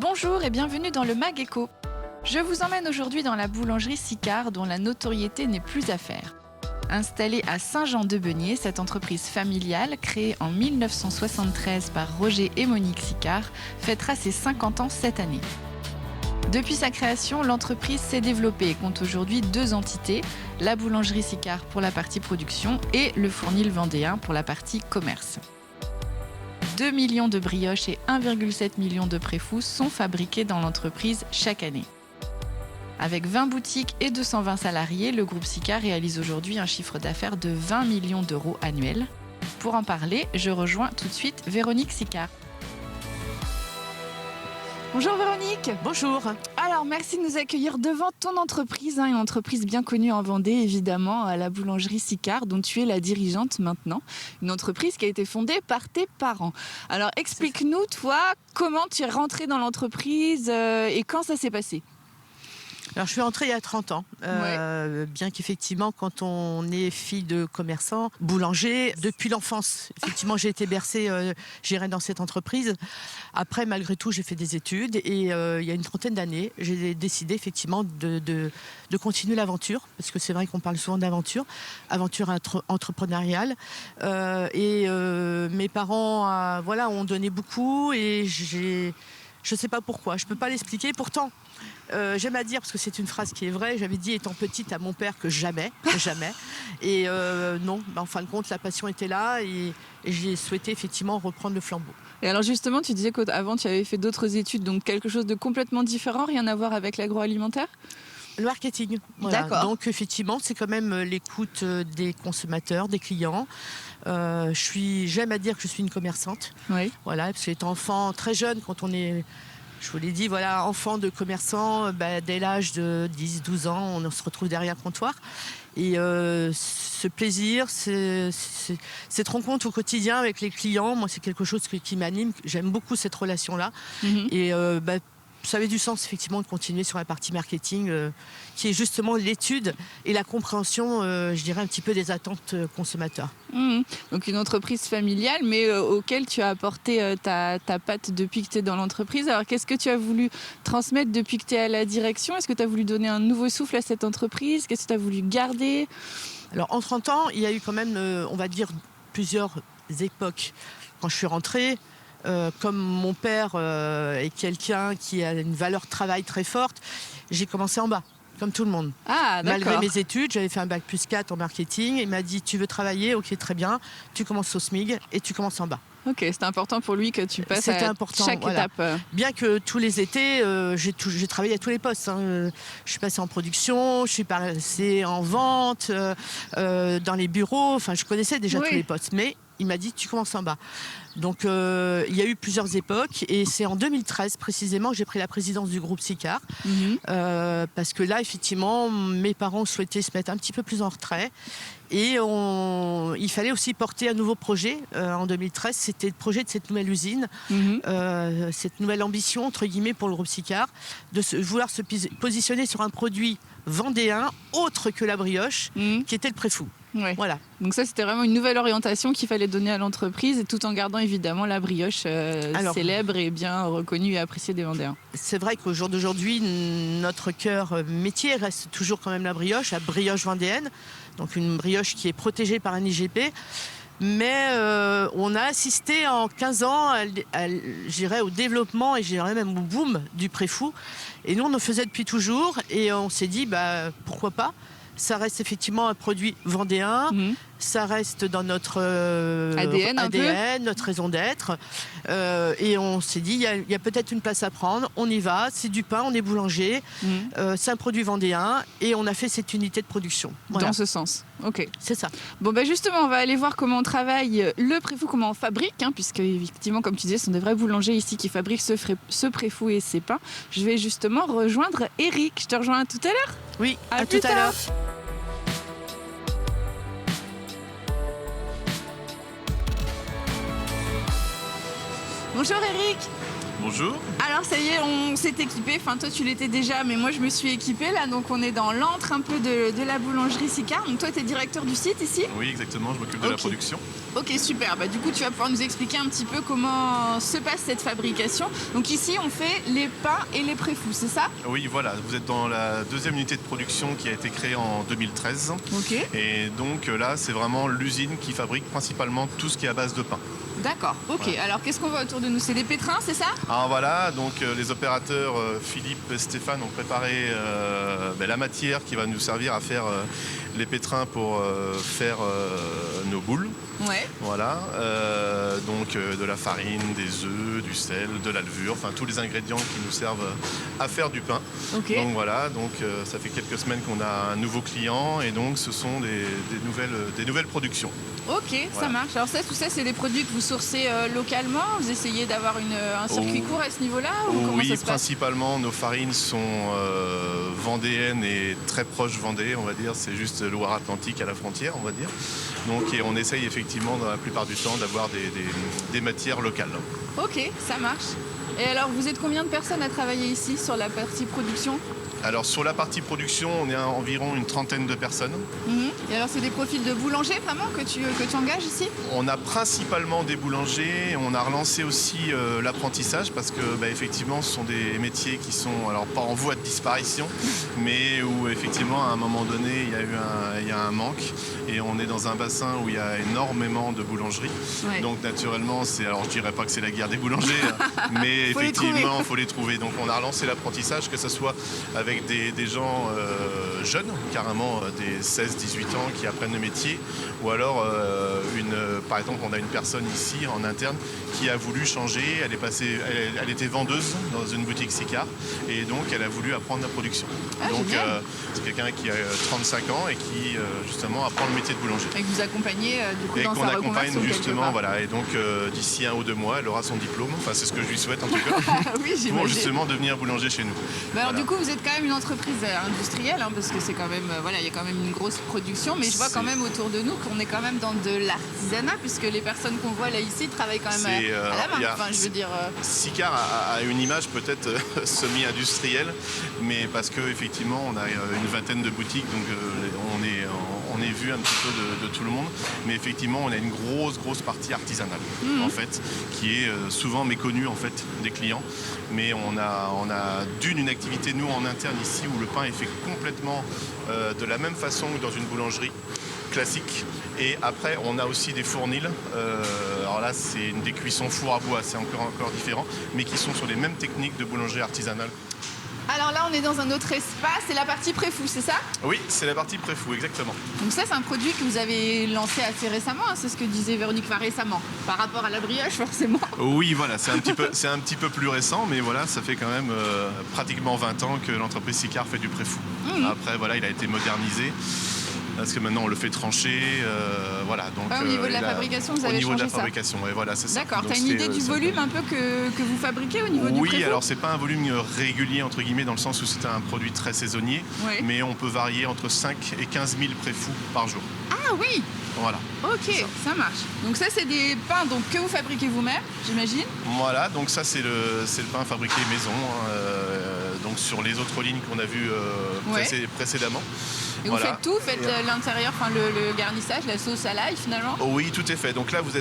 Bonjour et bienvenue dans le Mag Éco. Je vous emmène aujourd'hui dans la boulangerie Sicard dont la notoriété n'est plus à faire. Installée à Saint-Jean-de-Beugnies, cette entreprise familiale, créée en 1973 par Roger et Monique Sicard, fêtera ses 50 ans cette année. Depuis sa création, l'entreprise s'est développée et compte aujourd'hui 2 entités, la boulangerie Sicard pour la partie production et le Fournil Vendéen pour la partie commerce. 2 millions de brioches et 1,7 million de préfous sont fabriqués dans l'entreprise chaque année. Avec 20 boutiques et 220 salariés, le groupe Sicard réalise aujourd'hui un chiffre d'affaires de 20 millions d'euros annuels. Pour en parler, je rejoins tout de suite Véronique Sicard. Bonjour Véronique. Bonjour. Alors merci de nous accueillir devant ton entreprise, une entreprise bien connue en Vendée évidemment, la boulangerie Sicard dont tu es la dirigeante maintenant. Une entreprise qui a été fondée par tes parents. Alors explique-nous toi comment tu es rentrée dans l'entreprise et quand ça s'est passé. Alors, je suis rentrée il y a 30 ans, bien qu'effectivement, quand on est fille de commerçant, boulanger, depuis l'enfance, effectivement, j'ai été bercée, j'irai dans cette entreprise. Après, malgré tout, j'ai fait des études et il y a une trentaine d'années, j'ai décidé effectivement de continuer l'aventure, parce que c'est vrai qu'on parle souvent d'aventure, aventure entrepreneuriale. Mes parents, ont donné beaucoup et je ne sais pas pourquoi, je ne peux pas l'expliquer. Pourtant, j'aime à dire, parce que c'est une phrase qui est vraie, j'avais dit étant petite à mon père que jamais. Et non, en fin de compte, la passion était là et j'ai souhaité effectivement reprendre le flambeau. Et alors justement, tu disais qu'avant tu avais fait d'autres études, donc quelque chose de complètement différent, rien à voir avec l'agroalimentaire ? Le marketing. Voilà. D'accord. Donc effectivement, c'est quand même l'écoute des consommateurs, des clients. J'aime à dire que je suis une commerçante. Oui. Voilà, parce qu'étant enfant très jeune, quand on est... Je vous l'ai dit, voilà, enfant de commerçant, dès l'âge de 10-12 ans, on se retrouve derrière le comptoir. Et ce plaisir, cette rencontre au quotidien avec les clients, moi, c'est quelque chose qui m'anime. J'aime beaucoup cette relation-là. Mm-hmm. Et ça avait du sens, effectivement, de continuer sur la partie marketing, qui est justement l'étude et la compréhension, je dirais, un petit peu des attentes consommateurs. Mmh. Donc une entreprise familiale, mais auquel tu as apporté ta patte depuis que tu es dans l'entreprise. Alors qu'est-ce que tu as voulu transmettre depuis que tu es à la direction ? Est-ce que tu as voulu donner un nouveau souffle à cette entreprise ? Qu'est-ce que tu as voulu garder ? Alors en 30 ans, il y a eu quand même, on va dire, plusieurs époques. Quand je suis rentrée, comme mon père est quelqu'un qui a une valeur travail très forte, j'ai commencé en bas. Comme tout le monde. Ah, malgré mes études, j'avais fait un bac plus 4 en marketing. Il m'a dit, tu veux travailler ? Ok, très bien. Tu commences au SMIG et tu commences en bas. Ok, c'était important pour lui que tu passes chaque étape. Bien que tous les étés, j'ai travaillé à tous les postes. Je suis passée en production, je suis passée en vente, dans les bureaux. Enfin, je connaissais déjà tous les postes. Mais il m'a dit, tu commences en bas. Donc, il y a eu plusieurs époques. Et c'est en 2013, précisément, que j'ai pris la présidence du groupe Sicard. Mm-hmm. Parce que là, effectivement, mes parents souhaitaient se mettre un petit peu plus en retrait. Et il fallait aussi porter un nouveau projet. En 2013, c'était le projet de cette nouvelle usine. Mm-hmm. Cette nouvelle ambition, entre guillemets, pour le groupe Sicard, de vouloir se positionner sur un produit vendéen, autre que la brioche, qui était le préfou. Ouais. Voilà. Donc ça, c'était vraiment une nouvelle orientation qu'il fallait donner à l'entreprise, tout en gardant évidemment la brioche célèbre et bien reconnue et appréciée des Vendéens. C'est vrai qu'au jour d'aujourd'hui, notre cœur métier reste toujours quand même la brioche vendéenne, donc une brioche qui est protégée par un IGP. Mais on a assisté en 15 ans au développement et même au boom du préfou. Et nous, on en faisait depuis toujours et on s'est dit, pourquoi pas ? Ça reste effectivement un produit vendéen, ça reste dans notre ADN, notre raison d'être. Et on s'est dit, il y a peut-être une place à prendre, on y va, c'est du pain, on est boulanger, c'est un produit vendéen et on a fait cette unité de production. Voilà. Dans ce sens, ok. C'est ça. Bon, justement, on va aller voir comment on travaille le préfou, comment on fabrique, puisque effectivement, comme tu disais, ce sont des vrais boulangers ici qui fabriquent ce préfou et ces pains. Je vais justement rejoindre Eric. Je te rejoins tout à l'heure ? Oui, à tout à l'heure. Bonjour Eric. Bonjour. Alors ça y est, on s'est équipé. Enfin toi tu l'étais déjà, mais moi je me suis équipée là. Donc on est dans l'antre un peu de la boulangerie Sicard. Donc toi tu es directeur du site ici? Oui, exactement, je m'occupe de la production. Ok, super. Bah, du coup tu vas pouvoir nous expliquer un petit peu comment se passe cette fabrication. Donc ici on fait les pains et les préfous, c'est ça? Oui, voilà, vous êtes dans la deuxième unité de production qui a été créée en 2013. Ok. Et donc là, c'est vraiment l'usine qui fabrique principalement tout ce qui est à base de pain. D'accord, ok. Voilà. Alors qu'est-ce qu'on voit autour de nous? C'est des pétrins, c'est ça? Alors voilà, donc les opérateurs Philippe et Stéphane ont préparé la matière qui va nous servir à faire les pétrins pour faire nos boules. Ouais. Voilà, donc de la farine, des œufs, du sel, de la levure, enfin tous les ingrédients qui nous servent à faire du pain. Ok. Donc voilà, donc ça fait quelques semaines qu'on a un nouveau client et donc ce sont des nouvelles productions. Ok, Voilà. ça marche. Alors ça, tout ça, c'est des produits que vous sourcez localement? Vous essayez d'avoir un circuit court à ce niveau-là? Ou comment Oui, ça se passe? principalement nos farines sont vendéennes et très proches Vendée, on va dire. C'est juste Loire-Atlantique à la frontière, on va dire. Donc et on essaye effectivement dans la plupart du temps d'avoir des matières locales. Ok, ça marche. Et alors, vous êtes combien de personnes à travailler ici sur la partie production? Alors sur la partie production, on est à environ une trentaine de personnes. Et alors, c'est des profils de boulanger vraiment que tu engages ici? On a principalement des boulangers, on a relancé aussi l'apprentissage parce que effectivement ce sont des métiers qui sont alors pas en voie de disparition, mais où effectivement à un moment donné il y a un manque et on est dans un bassin où il y a énormément de boulangeries. Ouais. Donc naturellement alors je dirais pas que c'est la guerre des boulangers, mais Faut les effectivement il faut les trouver. Donc on a relancé l'apprentissage, que ce soit avec des gens jeunes, carrément des 16-18 ans qui apprennent le métier, ou alors par exemple on a une personne ici en interne qui a voulu changer, elle était vendeuse dans une boutique Sicard et donc elle a voulu apprendre la production. Donc c'est quelqu'un qui a 35 ans et qui justement apprend le métier de boulanger. Et que vous accompagnez du coup Et dans qu'on sa accompagne reconversion quelque justement, part. voilà. Et donc d'ici 1 ou 2 mois, elle aura son diplôme. Enfin, c'est ce que je lui souhaite en tout cas. Oui, Pour j'imagine. justement devenir boulanger chez nous. Bah alors Voilà. du coup, vous êtes quand même une entreprise industrielle, parce que c'est quand même, il y a quand même une grosse production, mais je vois quand même autour de nous qu'on est quand même dans de l'artisanat, puisque les personnes qu'on voit là ici travaillent quand même à la main. Enfin, je veux dire. Sicard a une image peut-être semi-industrielle, mais parce qu'effectivement on a une vingtaine de boutiques, donc on est vu un petit peu de tout le monde, mais effectivement on a une grosse partie artisanale en fait, qui est souvent méconnue en fait des clients, mais on a une activité nous en interne ici où le pain est fait complètement de la même façon que dans une boulangerie classique. Et après, on a aussi des fournils. Alors là, c'est des cuissons four à bois, c'est encore différent, mais qui sont sur les mêmes techniques de boulangerie artisanale. Alors là, on est dans un autre espace, c'est la partie préfou, c'est ça? Oui, c'est la partie préfou, exactement. Donc ça, c'est un produit que vous avez lancé assez récemment, c'est ce que disait Véronique, enfin récemment, par rapport à la brioche forcément. Oui, voilà, c'est un petit peu plus récent, mais voilà, ça fait quand même pratiquement 20 ans que l'entreprise Sicard fait du préfou. Après, voilà, il a été modernisé. Parce que maintenant on le fait trancher, voilà. Donc, au niveau de la fabrication, vous avez changé ça? Au niveau de la fabrication, ouais, voilà, c'est ça. D'accord, Donc, tu as une idée du volume un peu que vous fabriquez au niveau du préfou? Oui, alors c'est pas un volume régulier entre guillemets dans le sens où c'est un produit très saisonnier, Oui. mais on peut varier entre 5 et 15 000 préfous par jour. Ah oui. Voilà. Ok, ça marche. Donc ça, c'est des pains donc, que vous fabriquez vous-même, j'imagine? Voilà, donc ça c'est le pain fabriqué maison, donc sur les autres lignes qu'on a vues précédemment. Et Voilà. vous faites tout, faites l'intérieur, enfin le garnissage, la sauce à l'ail finalement? Oui, tout est fait. Donc là vous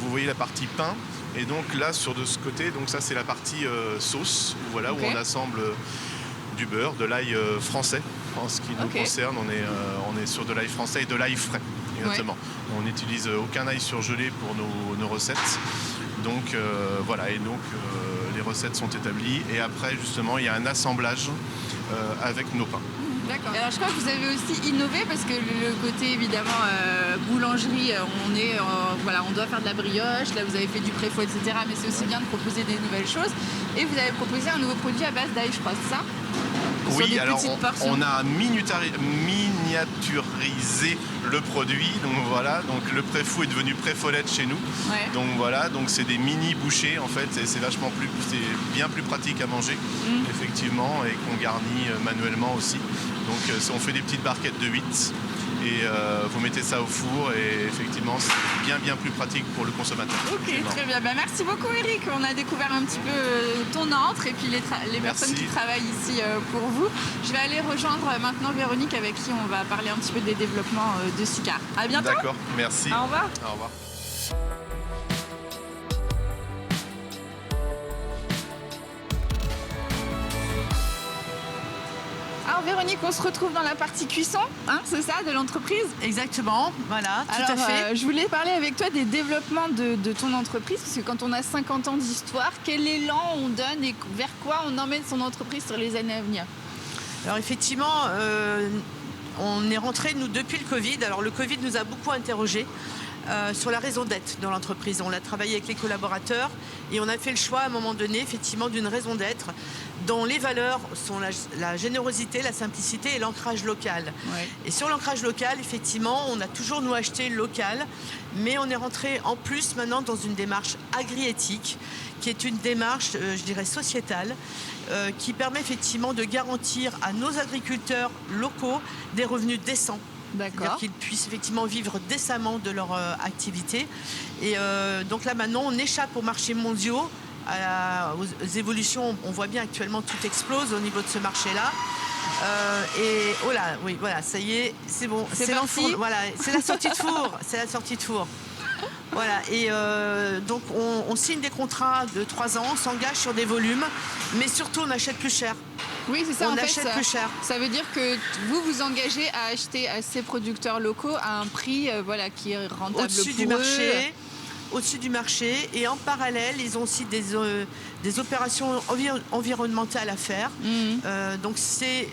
voyez la partie pain, et donc là de ce côté, donc ça c'est la partie sauce, voilà, Ok. où on assemble du beurre, de l'ail français. En ce qui nous concerne, on est sur de l'ail français et de l'ail frais. Exactement. On n'utilise aucun ail surgelé pour nos recettes. Donc voilà, et donc les recettes sont établies. Et après, justement, il y a un assemblage avec nos pains. D'accord. Alors je crois que vous avez aussi innové parce que le côté évidemment boulangerie, on doit faire de la brioche, là vous avez fait du préfaux, etc. Mais c'est aussi bien de proposer des nouvelles choses. Et vous avez proposé un nouveau produit à base d'ail, je crois, c'est ça? Oui, alors on a miniaturisé le produit, donc voilà, donc le préfou est devenu préfolette chez nous. Ouais. Donc voilà, donc c'est des mini bouchées en fait, et c'est bien plus pratique à manger, effectivement, et qu'on garnit manuellement aussi. Donc on fait des petites barquettes de 8. et vous mettez ça au four et effectivement c'est bien plus pratique pour le consommateur. Ok, très bien. Merci beaucoup Eric. On a découvert un petit peu ton antre et puis les personnes qui travaillent ici pour vous. Je vais aller rejoindre maintenant Véronique avec qui on va parler un petit peu des développements de Siccar. À bientôt. D'accord, merci. Au revoir. Au revoir. Alors Véronique, on se retrouve dans la partie cuisson, hein, c'est ça, de l'entreprise? Exactement, voilà, tout à fait. Je voulais parler avec toi des développements de ton entreprise, parce que quand on a 50 ans d'histoire, quel élan on donne et vers quoi on emmène son entreprise sur les années à venir? Alors effectivement, on est rentré, nous, depuis le Covid. Alors le Covid nous a beaucoup interrogés sur la raison d'être de l'entreprise. On l'a travaillé avec les collaborateurs et on a fait le choix à un moment donné, effectivement, d'une raison d'être dont les valeurs sont la générosité, la simplicité et l'ancrage local. Ouais. Et sur l'ancrage local, effectivement, on a toujours, nous, acheté local, mais on est rentré en plus maintenant dans une démarche agri-éthique, qui est une démarche, je dirais, sociétale, qui permet effectivement de garantir à nos agriculteurs locaux des revenus décents. D'accord. Qu'ils puissent effectivement vivre décemment de leur activité. Et donc là maintenant, on échappe aux marchés mondiaux, aux évolutions. On voit bien actuellement tout explose au niveau de ce marché-là. Et oh là, oui, voilà, ça y est, c'est bon, c'est parti. Voilà, c'est la sortie de four, c'est la sortie de four. Voilà, et donc on signe des contrats de 3 ans, on s'engage sur des volumes, mais surtout on achète plus cher. Oui, c'est ça. On en fait, achète plus cher. Ça veut dire que vous vous engagez à acheter à ces producteurs locaux à un prix qui est rentable au-dessus pour du eux. marché. Au-dessus du marché, et en parallèle, ils ont aussi des opérations environnementales à faire. Donc c'est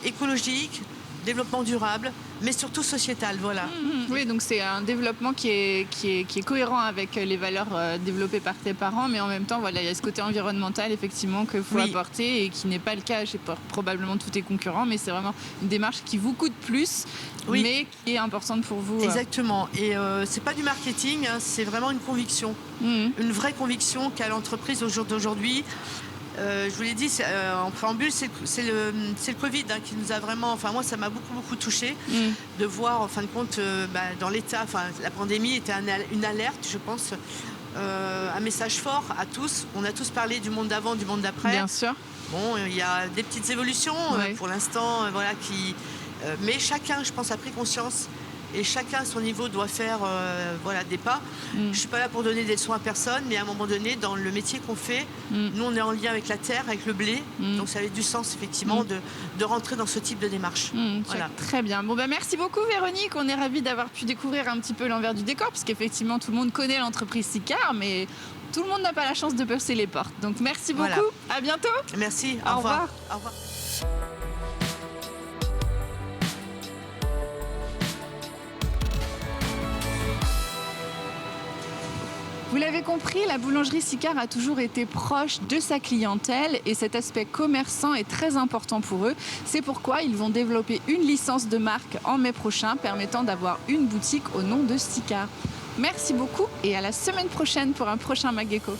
écologique, développement durable, mais surtout sociétal, voilà. Oui, donc c'est un développement qui est cohérent avec les valeurs développées par tes parents, mais en même temps, voilà, il y a ce côté environnemental, effectivement, qu'il faut apporter et qui n'est pas le cas chez probablement tous tes concurrents, mais c'est vraiment une démarche qui vous coûte plus, mais qui est importante pour vous. Exactement. Et c'est pas du marketing, hein, c'est vraiment une conviction. Une vraie conviction qu'a l'entreprise au jour d'aujourd'hui. Je vous l'ai dit en préambule, c'est le Covid qui nous a vraiment... Enfin, moi, ça m'a beaucoup touchée de voir, en fin de compte, dans l'état... Enfin, la pandémie était une alerte, je pense, un message fort à tous. On a tous parlé du monde d'avant, du monde d'après. Bien sûr. Bon, il y a des petites évolutions, pour l'instant, mais chacun, je pense, a pris conscience. Et chacun à son niveau doit faire des pas. Je ne suis pas là pour donner des leçons à personne, mais à un moment donné, dans le métier qu'on fait, nous on est en lien avec la terre, avec le blé. Donc ça avait du sens effectivement de rentrer dans ce type de démarche. Voilà. Très bien. Bon, merci beaucoup Véronique. On est ravis d'avoir pu découvrir un petit peu l'envers du décor, parce qu'effectivement tout le monde connaît l'entreprise Siccar, mais tout le monde n'a pas la chance de percer les portes. Donc merci beaucoup. À bientôt. Merci. Au revoir. Au revoir. Vous l'avez compris, la boulangerie Siccar a toujours été proche de sa clientèle et cet aspect commerçant est très important pour eux. C'est pourquoi ils vont développer une licence de marque en mai prochain permettant d'avoir une boutique au nom de Siccar. Merci beaucoup et à la semaine prochaine pour un prochain Mag Éco.